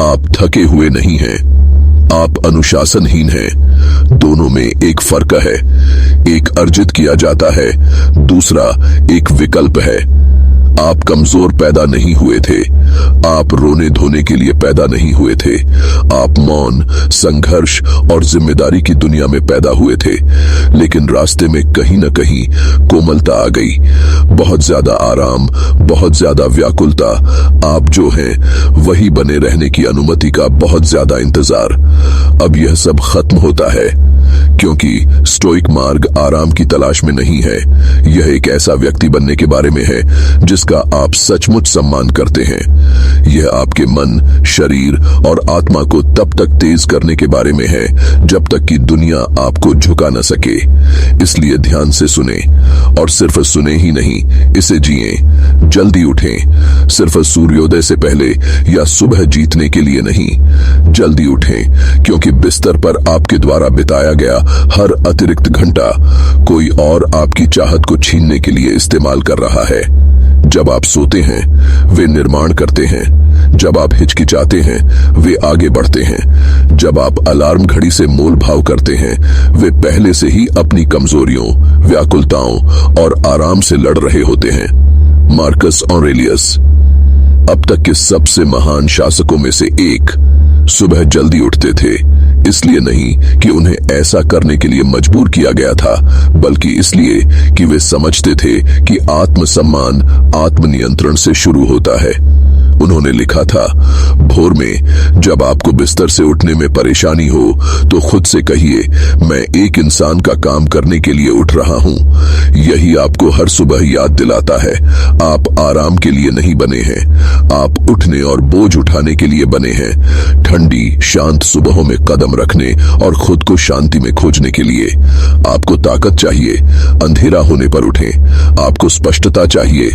आप थके हुए नहीं हैं, आप अनुशासनहीन हैं। दोनों में एक फर्क है, एक अर्जित किया जाता है, दूसरा एक विकल्प है। आप कमजोर पैदा नहीं हुए थे, आप रोने धोने के लिए पैदा नहीं हुए थे। आप मौन, संघर्ष और जिम्मेदारी की दुनिया में पैदा हुए थे, लेकिन रास्ते में कहीं न कहीं कोमलता आ गई। बहुत ज्यादा आराम, बहुत ज्यादा व्याकुलता, आप जो हैं वही बने रहने की अनुमति का बहुत ज्यादा इंतजार। अब यह सब खत्म होता है, क्योंकि स्टोइक मार्ग आराम की तलाश में नहीं है। यह एक ऐसा व्यक्ति बनने के बारे में है जिसका आप सचमुच सम्मान करते हैं। यह आपके मन, शरीर और आत्मा को तब तक तेज करने के बारे में है जब तक कि दुनिया आपको झुका न सके। इसलिए ध्यान से सुने, और सिर्फ सुने ही नहीं, इसे जिएं। जल्दी उठें, सिर्फ सूर्योदय से पहले या सुबह जीतने के लिए नहीं। जल्दी उठें, क्योंकि बिस्तर पर आपके द्वारा बिताया गया हर अतिरिक्त घंटा कोई और आपकी चाहत को छीनने के लिए इस्तेमाल कर रहा है। जब आप सोते हैं, वे निर्माण करते हैं। जब आप हिचकिचाते हैं, वे आगे बढ़ते हैं। जब आप अलार्म घड़ी से मोल भाव करते हैं, वे पहले से ही अपनी कमजोरियों, व्याकुलताओं और आराम से लड़ रहे होते हैं। मार्कस ऑरेलियस, अब तक के सबसे महान शासकों में से एक, सुबह जल्दी उठते थे, इसलिए नहीं कि उन्हें ऐसा करने के लिए मजबूर किया गया था, बल्कि इसलिए कि वे समझते थे कि आत्मसम्मान आत्मनियंत्रण से शुरू होता है। उन्होंने लिखा था, भोर में जब आपको बिस्तर से उठने में परेशानी हो तो खुद से कहिए, मैं एक इंसान का काम करने के लिए उठ रहा हूं। यही आपको हर सुबह याद दिलाता है, आप आराम के लिए नहीं बने हैं, आप उठने और बोझ उठाने के लिए बने हैं। ठंडी शांत सुबहों में कदम रखने और खुद को शांति में खोजने के लिए। आपको ताकत चाहिए, अंधेरा होने पर उठें। आपको स्पष्टता चाहिए,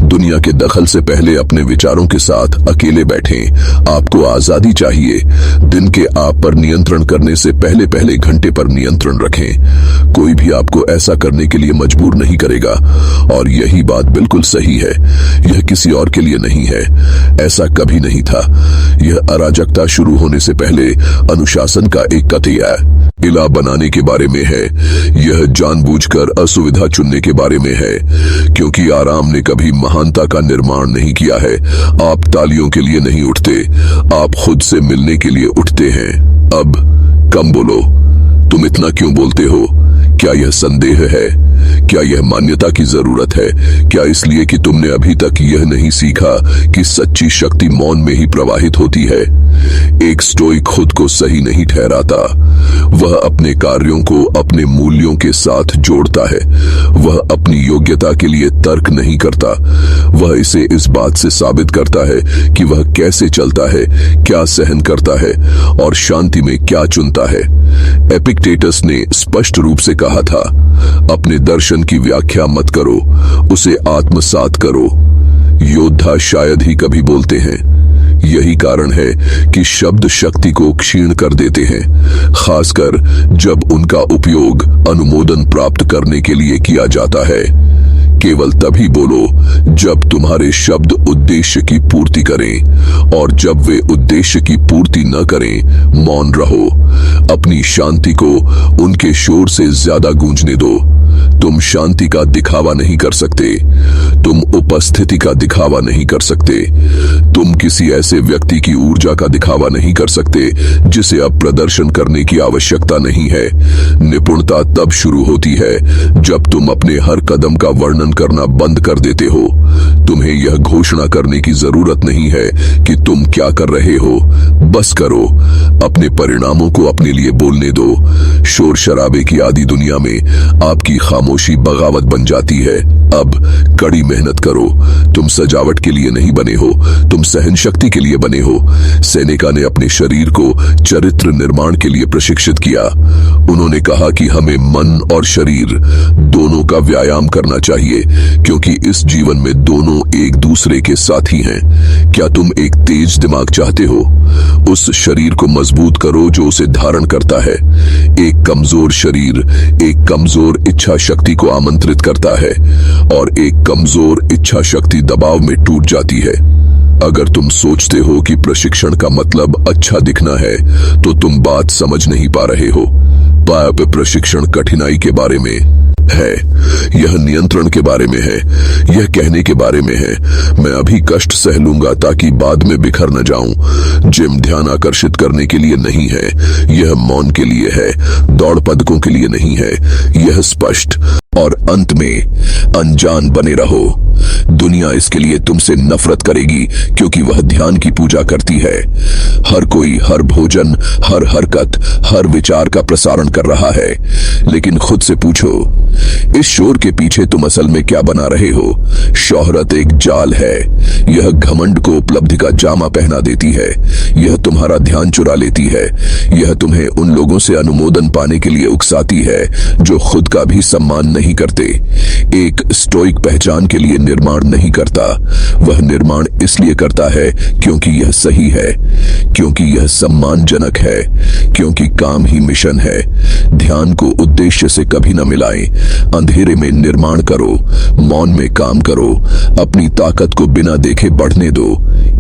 दुनिया के दखल से पहले अपने विचारों के साथ अकेले बैठें। आपको आजादी चाहिए, दिन के आप पर नियंत्रण करने से पहले पहले घंटे पर नियंत्रण रखें। कोई भी आपको ऐसा करने के लिए मजबूर नहीं करेगा, और यही बात बिल्कुल सही है। यह किसी और के लिए नहीं है, ऐसा कभी नहीं था। यह अराजकता शुरू होने से पहले अनुशासन का एक कथिया इला बनाने के बारे में है। यह जानबूझकर असुविधा चुनने के बारे में है, क्योंकि आराम ने कभी महानता का निर्माण नहीं किया है। आप तालियों के लिए नहीं उठते, आप खुद से मिलने के लिए उठते हैं। अब कम बोलो, तुम इतना क्यों बोलते हो? क्या यह संदेह है? क्या यह मान्यता की जरूरत है? क्या इसलिए कि तुमने अभी तक यह नहीं सीखा कि सच्ची शक्ति मौन में ही प्रवाहित होती है? एक स्टोइक खुद को सही नहीं ठहराता, वह अपने कार्यों को अपने मूल्यों के साथ जोड़ता है। वह अपनी योग्यता के लिए तर्क नहीं करता, वह इसे इस बात से साबित करता है कि वह कैसे चलता है, क्या सहन करता है और शांति में क्या चुनता है। एपिक्टेटस ने स्पष्ट रूप से कहा था, अपने दर्शन की व्याख्या मत करो, उसे आत्मसात करो। योद्धा शायद ही कभी बोलते हैं। यही कारण है कि शब्द शक्ति को क्षीण कर देते हैं, खासकर जब उनका उपयोग अनुमोदन प्राप्त करने के लिए किया जाता है। केवल तभी बोलो जब तुम्हारे शब्द उद्देश्य की पूर्ति करें, और जब वे उद्देश्य की पूर्ति न करें, मौन रहो। अपनी शांति को उनके शोर से ज्यादा गूंजने दो। तुम शांति का दिखावा नहीं कर सकते, तुम उपस्थिति का दिखावा नहीं कर सकते, तुम किसी ऐसे व्यक्ति की ऊर्जा का दिखावा नहीं कर सकते जिसे अब प्रदर्शन करने की आवश्यकता नहीं है। निपुणता तब शुरू होती है जब तुम अपने हर कदम का वर्णन करना बंद कर देते हो। तुम्हें यह घोषणा करने की जरूरत नहीं है कि तुम क्या कर रहे हो, बस करो। अपने परिणामों को अपने लिए बोलने दो। शोर शराबे की आदि दुनिया में आपकी खामोशी बगावत बन जाती है। अब कड़ी मेहनत करो। तुम सजावट के लिए नहीं बने हो, तुम सहन शक्ति के लिए बने हो। सेनेका ने अपने शरीर को चरित्र निर्माण के लिए प्रशिक्षित किया। उन्होंने कहा कि हमें मन और शरीर दोनों का व्यायाम करना चाहिए, क्योंकि इस जीवन में दोनों एक दूसरे के साथी हैं। क्या तुम एक तेज दिमाग चाहते हो? उस शरीर को मजबूत करो जो उसे धारण करता है। एक कमजोर शरीर एक कमजोर इच्छा शक्ति को आमंत्रित करता है, और एक कमजोर इच्छा शक्ति दबाव में टूट जाती है। अगर तुम सोचते हो कि प्रशिक्षण का मतलब अच्छा दिखना है तो तुम बात समझ नहीं पा रहे हो। पाप प्रशिक्षण कठिनाई के बारे में है, यह नियंत्रण के बारे में है, यह कहने के बारे में है मैं अभी कष्ट सह लूंगा ताकि बाद में बिखर न जाऊं। जिम ध्यान आकर्षित करने के लिए नहीं है, यह मौन के लिए है। दौड़ पदकों के लिए नहीं है, यह स्पष्ट और अंत में अनजान बने रहो। दुनिया इसके लिए तुमसे नफरत करेगी क्योंकि वह ध्यान की पूजा करती है। हर कोई हर भोजन, हर हरकत, हर विचार का प्रसारण कर रहा है, लेकिन खुद से पूछो इस शोर के पीछे तुम असल में क्या बना रहे हो। शोहरत एक जाल है, यह घमंड को उपलब्धि का जामा पहना देती है, यह तुम्हारा ध्यान चुरा लेती है, यह तुम्हें उन लोगों से अनुमोदन पाने के लिए उकसाती है जो खुद का भी सम्मान नहीं करते। एक स्टोइक पहचान के लिए निर्माण नहीं करता, वह निर्माण इसलिए करता है क्योंकि यह सही है, क्योंकि यह सम्मानजनक है, क्योंकि काम ही मिशन है। ध्यान को उद्देश्य से कभी न मिलाएं। अंधेरे में निर्माण करो, मौन में काम करो, अपनी ताकत को बिना देखे बढ़ने दो।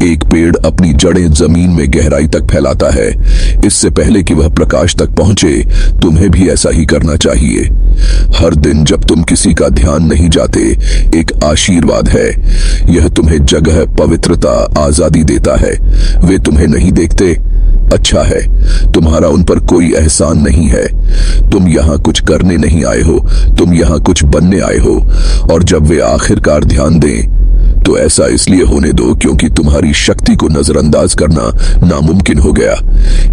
एक पेड़ अपनी जड़ें जमीन में गहराई तक फैलाता है, इससे पहले कि वह प्रकाश तक पहुंचे तुम्हें भी ऐसा ही करना चाहिए। हर दिन जब तुम किसी का ध्यान नहीं जाते एक आशीर्वाद है, यह तुम्हें जगह, पवित्रता, आजादी देता है। वे तुम्हें नहीं देखते, अच्छा है, तुम्हारा उन पर कोई एहसान नहीं है। तुम यहाँ कुछ करने नहीं आए हो, तुम यहाँ कुछ बनने आए हो। और जब वे आखिरकार ध्यान दें तो ऐसा इसलिए होने दो क्योंकि तुम्हारी शक्ति को नजरअंदाज करना नामुमकिन हो गया।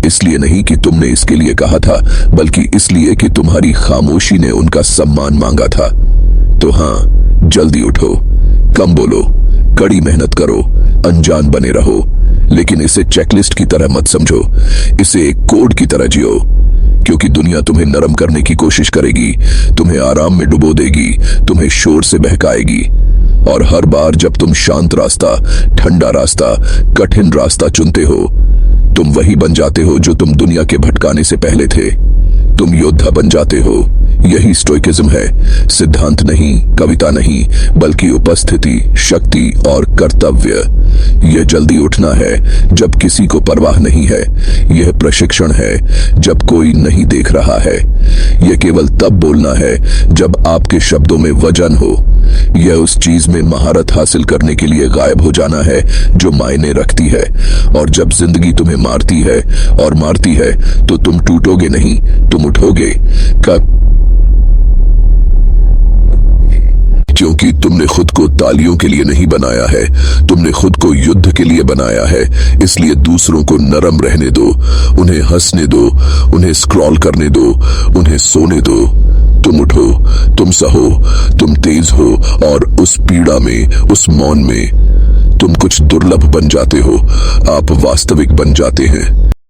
इसलिए नहीं कि तुमने इसके लिए कहा था, बल्कि इसलिए कि तुम्हारी खामोशी ने उनका सम्मान मांगा था। तो हाँ, जल्दी उठो, कम बोलो, कड़ी मेहनत करो, अनजान बने रहो, लेकिन इसे चेकलिस्ट की तरह मत समझो, इसे एक कोड की तरह जियो। क्योंकि दुनिया तुम्हें नरम करने की कोशिश करेगी, तुम्हें आराम में डुबो देगी, तुम्हें शोर से बहकाएगी। और हर बार जब तुम शांत रास्ता, ठंडा रास्ता, कठिन रास्ता चुनते हो, तुम वही बन जाते हो जो तुम दुनिया के भटकाने से पहले थे। तुम योद्धा बन जाते हो। यही स्टोइकिज्म है, सिद्धांत नहीं, कविता नहीं, बल्कि उपस्थिति, शक्ति और कर्तव्य। यह जल्दी उठना है जब किसी को परवाह नहीं है, यह प्रशिक्षण है जब कोई नहीं देख रहा है, यह केवल तब बोलना है जब आपके शब्दों में वजन हो, यह उस चीज में महारत हासिल करने के लिए गायब हो जाना है जो मायने रखती है। और जब जिंदगी तुम्हें मारती है और मारती है तो तुम टूटोगे नहीं, तुम उठोगे। क्योंकि तुमने खुद को तालियों के लिए नहीं बनाया है, तुमने खुद को युद्ध के लिए बनाया है। इसलिए दूसरों को नरम रहने दो, उन्हें हंसने दो, उन्हें स्क्रॉल करने दो, उन्हें सोने दो। तुम उठो, तुम सहो, तुम तेज हो, और उस पीड़ा में, उस मौन में तुम कुछ दुर्लभ बन जाते हो, आप वास्तविक बन जाते हैं।